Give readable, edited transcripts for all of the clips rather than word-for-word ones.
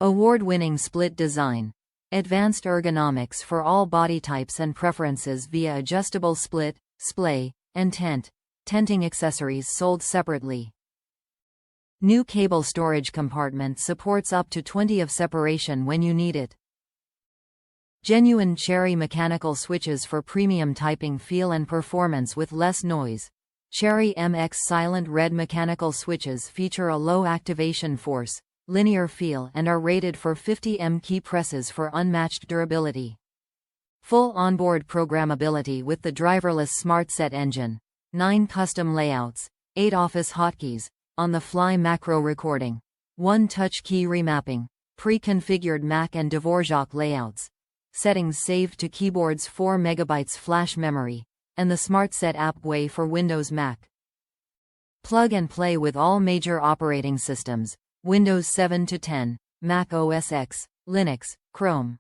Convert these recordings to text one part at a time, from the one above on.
Award-winning split design. Advanced ergonomics for all body types and preferences via adjustable split, splay, and tenting accessories sold separately. New cable storage compartment supports up to 20 of separation when you need it. Genuine Cherry mechanical switches for premium typing feel and performance with less noise. Cherry MX silent red mechanical switches feature a low activation force, linear feel and are rated for 50 key presses for unmatched durability. Full onboard programmability with the driverless SmartSet engine. 9 custom layouts, 8 office hotkeys, on-the-fly macro recording, 1 touch key remapping, pre-configured Mac and Dvorak layouts, settings saved to keyboard's 4 MB flash memory, and the SmartSet App GUI for Windows Mac. Plug and play with all major operating systems, Windows 7 to 10, Mac OS X, Linux, Chrome.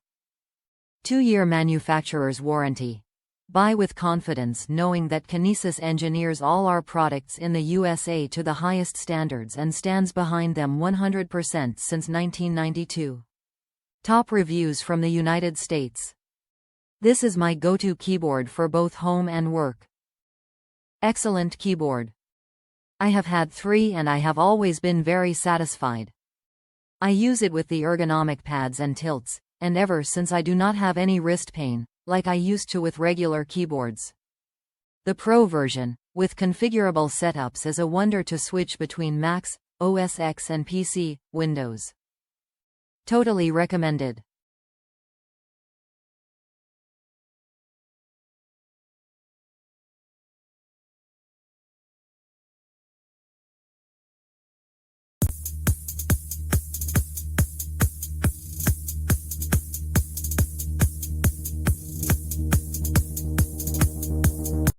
2-year manufacturer's warranty. Buy with confidence knowing that KINESIS engineers all our products in the USA to the highest standards and stands behind them 100% since 1992. Top reviews from the United States. This is my go-to keyboard for both home and work. Excellent keyboard. I have had 3 and I have always been very satisfied. I use it with the ergonomic pads and tilts, and ever since I do not have any wrist pain, like I used to with regular keyboards. The Pro version, with configurable setups, is a wonder to switch between Macs, OS X and PC, Windows. Totally recommended.